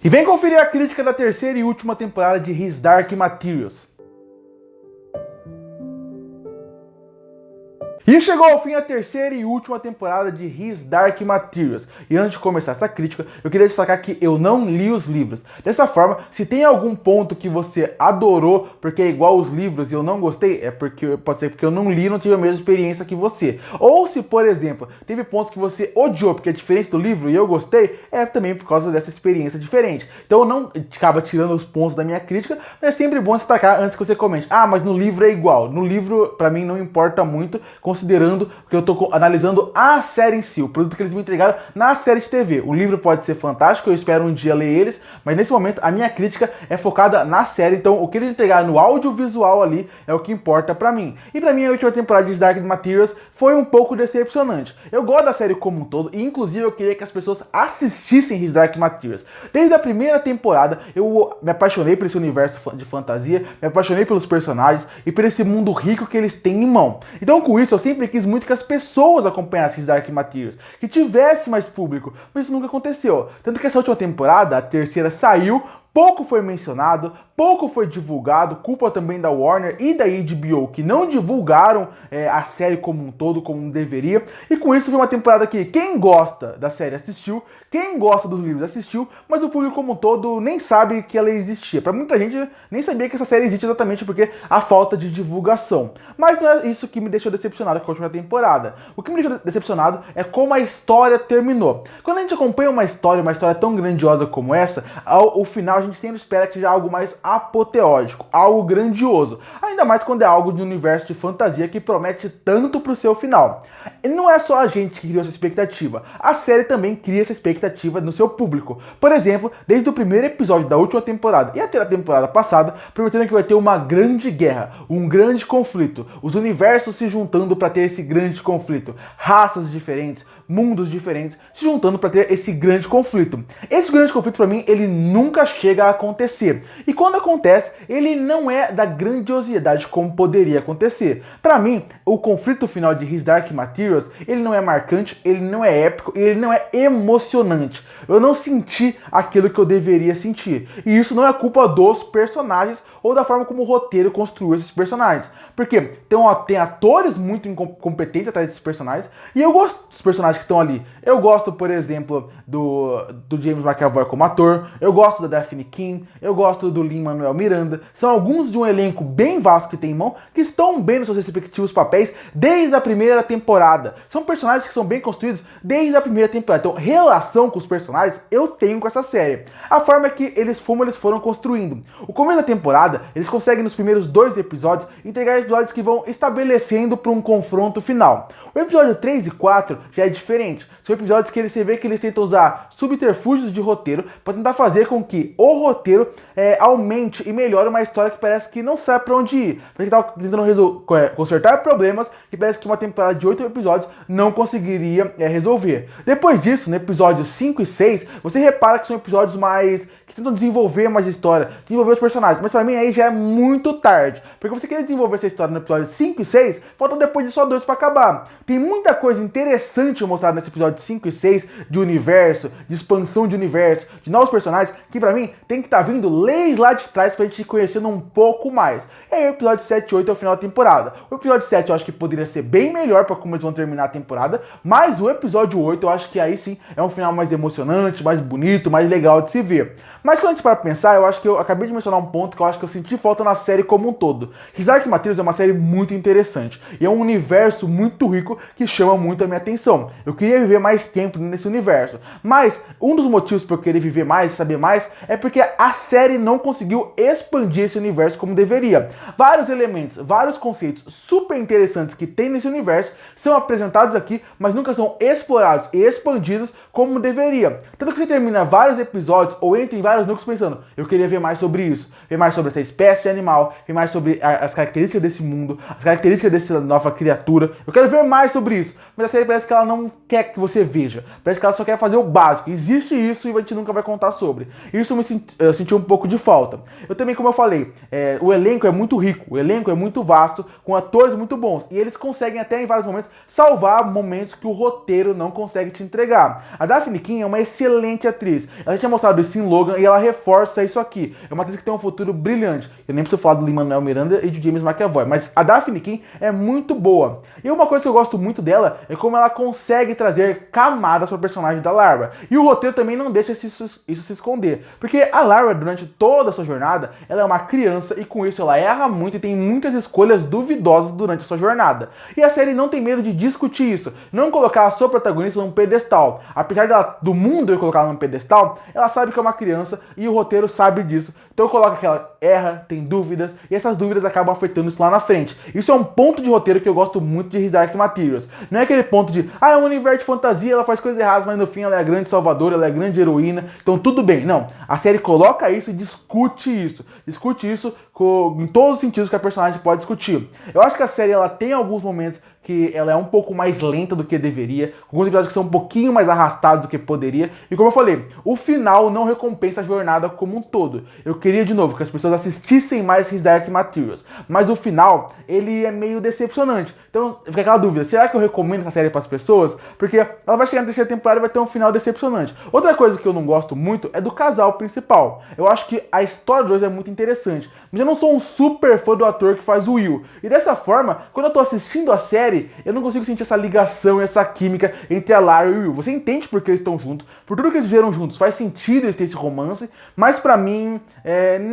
E vem conferir a crítica da terceira e última temporada de His Dark Materials. E chegou ao fim a terceira e última temporada de His Dark Materials. E antes de começar essa crítica, eu queria destacar que eu não li os livros. Dessa forma, se tem algum ponto que você adorou porque é igual os livros e eu não gostei, pode ser porque eu não li e não tive a mesma experiência que você. Ou se, por exemplo, teve pontos que você odiou porque é diferente do livro e eu gostei, é também por causa dessa experiência diferente. Então não acaba tirando os pontos da minha crítica, mas é sempre bom destacar antes que você comente. Ah, mas no livro é igual. No livro, pra mim, não importa muito, considerando que eu tô analisando a série em si, o produto que eles me entregaram na série de TV. O livro pode ser fantástico, eu espero um dia ler eles, mas nesse momento a minha crítica é focada na série, então o que eles entregaram no audiovisual ali é o que importa pra mim. E pra mim a última temporada de Dark Materials foi um pouco decepcionante. Eu gosto da série como um todo, e inclusive eu queria que as pessoas assistissem His Dark Materials. Desde a primeira temporada eu me apaixonei por esse universo de fantasia, me apaixonei pelos personagens e por esse mundo rico que eles têm em mão. Então com isso eu sempre quis muito que as pessoas acompanhassem Dark Materials, que tivesse mais público, mas isso nunca aconteceu. Tanto que essa última temporada, a terceira, saiu, pouco foi mencionado, pouco foi divulgado, culpa também da Warner e da HBO, que não divulgaram a série como um todo, como deveria, e com isso foi uma temporada que quem gosta da série assistiu, quem gosta dos livros assistiu, mas o público como um todo nem sabe que ela existia. Pra muita gente nem sabia que essa série existe exatamente porque a falta de divulgação. Mas não é isso que me deixou decepcionado com a última temporada. O que me deixou decepcionado é como a história terminou. Quando a gente acompanha uma história tão grandiosa como essa, ao final a gente sempre espera que seja algo mais apoteótico, algo grandioso. Ainda mais quando é algo de um universo de fantasia que promete tanto pro seu final. E não é só a gente que criou essa expectativa, a série também cria essa expectativa no seu público. Por exemplo, desde o primeiro episódio da última temporada e até a temporada passada, prometendo que vai ter uma grande guerra, um grande conflito, os universos se juntando para ter esse grande conflito, raças diferentes, mundos diferentes se juntando para ter esse grande conflito. Esse grande conflito, para mim, ele nunca chega a acontecer. E quando acontece, ele não é da grandiosidade como poderia acontecer. Para mim, o conflito final de His Dark Materials, ele não é marcante, ele não é épico, ele não é emocionante. Eu não senti aquilo que eu deveria sentir. E isso não é culpa dos personagens ou da forma como o roteiro construiu esses personagens. Porque tem atores muito incompetentes atrás desses personagens, e eu gosto dos personagens que estão ali. Eu gosto, por exemplo, do James McAvoy como ator, eu gosto da Daphne King, eu gosto do Lin-Manuel Miranda. São alguns de um elenco bem vasto que tem em mão, que estão bem nos seus respectivos papéis desde a primeira temporada. São personagens que são bem construídos desde a primeira temporada. Então, relação com os personagens eu tenho com essa série. A forma é que eles foram construindo. O começo da temporada, eles conseguem nos primeiros 2 episódios entregar episódios que vão estabelecendo para um confronto final. O episódio 3 e 4 já é diferente. São episódios que você vê que eles tentam usar subterfúgios de roteiro para tentar fazer com que o roteiro aumente e melhore uma história que parece que não sabe para onde ir. Porque está tentando consertar problemas que parece que uma temporada de 8 episódios não conseguiria resolver. Depois disso, no episódio 5 e 6, você repara que são episódios mais que tentam desenvolver mais história, desenvolver os personagens. Mas pra mim aí já é muito tarde. Porque você quer desenvolver essa história no episódio 5 e 6, faltam depois de só 2 pra acabar. Tem muita coisa interessante mostrada nesse episódio 5 e 6, de universo, de expansão de universo, de novos personagens, que pra mim tem que estar vindo lá de trás pra gente ir conhecendo um pouco mais. E aí o episódio 7 e 8 é o final da temporada. O episódio 7 eu acho que poderia ser bem melhor pra como eles vão terminar a temporada, mas o episódio 8 eu acho que aí sim é um final mais emocionante, mais bonito, mais legal de se ver. Mas quando a gente para pensar, eu acho que eu acabei de mencionar um ponto que eu acho que eu senti falta na série como um todo. His Dark Materials é uma série muito interessante e é um universo muito rico que chama muito a minha atenção. Eu queria viver mais tempo nesse universo, mas um dos motivos para eu querer viver mais, saber mais, é porque a série não conseguiu expandir esse universo como deveria. Vários elementos, vários conceitos super interessantes que tem nesse universo são apresentados aqui, mas nunca são explorados e expandidos como deveria. Tanto que você termina vários episódios ou entra em vários núcleos pensando, eu queria ver mais sobre isso, ver mais sobre essa espécie de animal, ver mais sobre as características desse mundo, as características dessa nova criatura, eu quero ver mais sobre isso. Mas a série parece que ela não quer que você veja, parece que ela só quer fazer o básico. Existe isso e a gente nunca vai contar sobre. Isso eu senti um pouco de falta. Eu também, como eu falei, o elenco é muito rico, o elenco é muito vasto, com atores muito bons, e eles conseguem até em vários momentos salvar momentos que o roteiro não consegue te entregar. A Daphne King é uma excelente atriz. Ela já tinha mostrado isso em Logan e ela reforça isso aqui. É uma atriz que tem um futuro brilhante. Eu nem preciso falar do Lin-Manuel Miranda e de James McAvoy, mas a Daphne King é muito boa. E uma coisa que eu gosto muito dela é como ela consegue trazer camadas para o personagem da Lara. E o roteiro também não deixa isso se esconder. Porque a Lara, durante toda a sua jornada, ela é uma criança e com isso ela erra muito e tem muitas escolhas duvidosas durante a sua jornada. E a série não tem medo de discutir isso, não colocar a sua protagonista num pedestal. Apesar do mundo eu colocar ela num pedestal, ela sabe que é uma criança e o roteiro sabe disso. Então coloca que ela erra, tem dúvidas, e essas dúvidas acabam afetando isso lá na frente. Isso é um ponto de roteiro que eu gosto muito de His Dark Materials. Não é aquele ponto de, é um universo de fantasia, ela faz coisas erradas, mas no fim ela é a grande salvadora, ela é a grande heroína, então tudo bem. Não, a série coloca isso e discute isso. Discute isso em todos os sentidos que a personagem pode discutir. Eu acho que a série ela tem alguns momentos que ela é um pouco mais lenta do que deveria, alguns episódios que são um pouquinho mais arrastados do que poderia, e como eu falei, o final não recompensa a jornada como um todo. Eu queria, de novo, que as pessoas assistissem mais His Dark Materials, mas o final, ele é meio decepcionante. Então, fica aquela dúvida, será que eu recomendo essa série para as pessoas? Porque ela vai chegar na terceira temporada e vai ter um final decepcionante. Outra coisa que eu não gosto muito é do casal principal. Eu acho que a história dos dois é muito interessante, mas eu não sou um super fã do ator que faz o Will. E dessa forma, quando eu tô assistindo a série, eu não consigo sentir essa ligação, essa química entre a Lara e o Will. Você entende por que eles estão juntos, por tudo que eles viveram juntos, faz sentido eles terem esse romance, mas pra mim,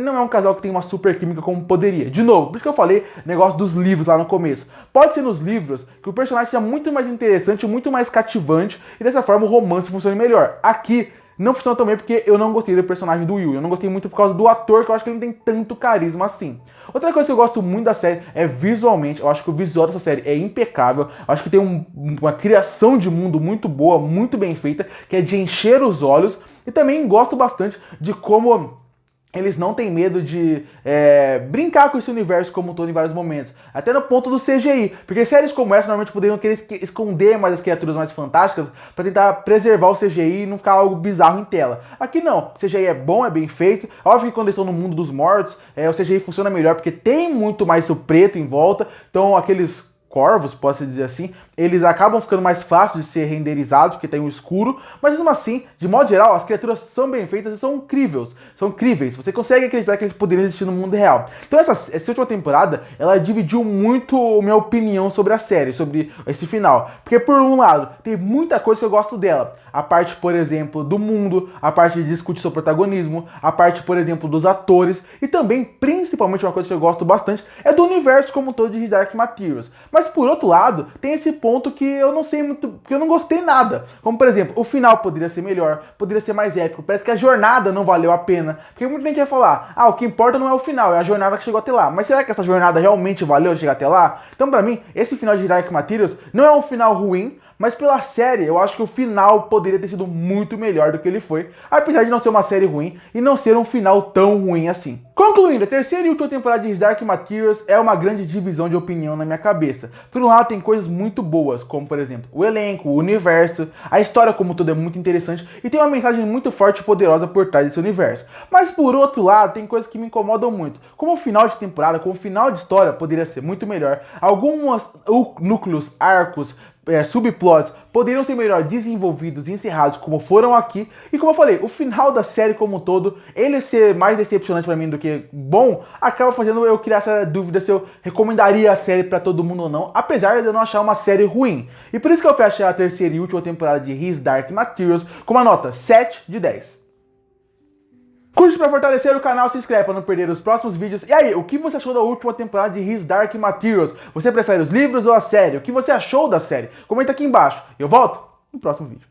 não é um casal que tem uma super química como poderia. De novo, por isso que eu falei negócio dos livros lá no começo. Pode ser nos livros que o personagem seja muito mais interessante, muito mais cativante, e dessa forma o romance funcione melhor. Aqui, não funciona também porque eu não gostei do personagem do Will. Eu não gostei muito por causa do ator, que eu acho que ele não tem tanto carisma assim. Outra coisa que eu gosto muito da série é visualmente. Eu acho que o visual dessa série é impecável. Eu acho que tem uma criação de mundo muito boa, muito bem feita, que é de encher os olhos. E também gosto bastante de como eles não têm medo de brincar com esse universo como um todo em vários momentos. Até no ponto do CGI. Porque séries como essa normalmente poderiam querer esconder mais as criaturas mais fantásticas para tentar preservar o CGI e não ficar algo bizarro em tela. Aqui não. O CGI é bom, é bem feito. Óbvio que quando eles estão no mundo dos mortos, o CGI funciona melhor porque tem muito mais o preto em volta. Então aqueles corvos, posso dizer assim, eles acabam ficando mais fáceis de ser renderizados, porque tem o escuro, mas mesmo assim, de modo geral, as criaturas são bem feitas e são incríveis. Você consegue acreditar que eles poderiam existir no mundo real. Então essa última temporada, ela dividiu muito a minha opinião sobre a série, sobre esse final. Porque por um lado, tem muita coisa que eu gosto dela. A parte, por exemplo, do mundo, a parte de discutir seu protagonismo, a parte, por exemplo, dos atores, e também, principalmente, uma coisa que eu gosto bastante, é do universo como um todo de His Dark Materials. Mas por outro lado, tem esse ponto que eu não sei muito, que eu não gostei nada. Como, por exemplo, o final poderia ser melhor, poderia ser mais épico, parece que a jornada não valeu a pena. Porque muita gente vai falar, o que importa não é o final, é a jornada que chegou até lá. Mas será que essa jornada realmente valeu chegar até lá? Então, pra mim, esse final de His Dark Materials não é um final ruim, mas pela série, eu acho que o final poderia ter sido muito melhor do que ele foi, apesar de não ser uma série ruim e não ser um final tão ruim assim. Concluindo, a terceira e última temporada de His Dark Materials é uma grande divisão de opinião na minha cabeça. Por um lado tem coisas muito boas, como por exemplo, o elenco, o universo, a história como todo é muito interessante e tem uma mensagem muito forte e poderosa por trás desse universo. Mas por outro lado, tem coisas que me incomodam muito, como o final de temporada, como o final de história poderia ser muito melhor, alguns núcleos, arcos, subplots poderiam ser melhor desenvolvidos e encerrados como foram aqui, e como eu falei, o final da série como um todo, ele ser mais decepcionante pra mim do que bom, acaba fazendo eu criar essa dúvida se eu recomendaria a série pra todo mundo ou não, apesar de eu não achar uma série ruim. E por isso que eu fechei a terceira e última temporada de His Dark Materials com uma nota 7 de 10. Curte para fortalecer o canal, se inscreve para não perder os próximos vídeos. E aí, o que você achou da última temporada de His Dark Materials? Você prefere os livros ou a série? O que você achou da série? Comenta aqui embaixo. Eu volto no próximo vídeo.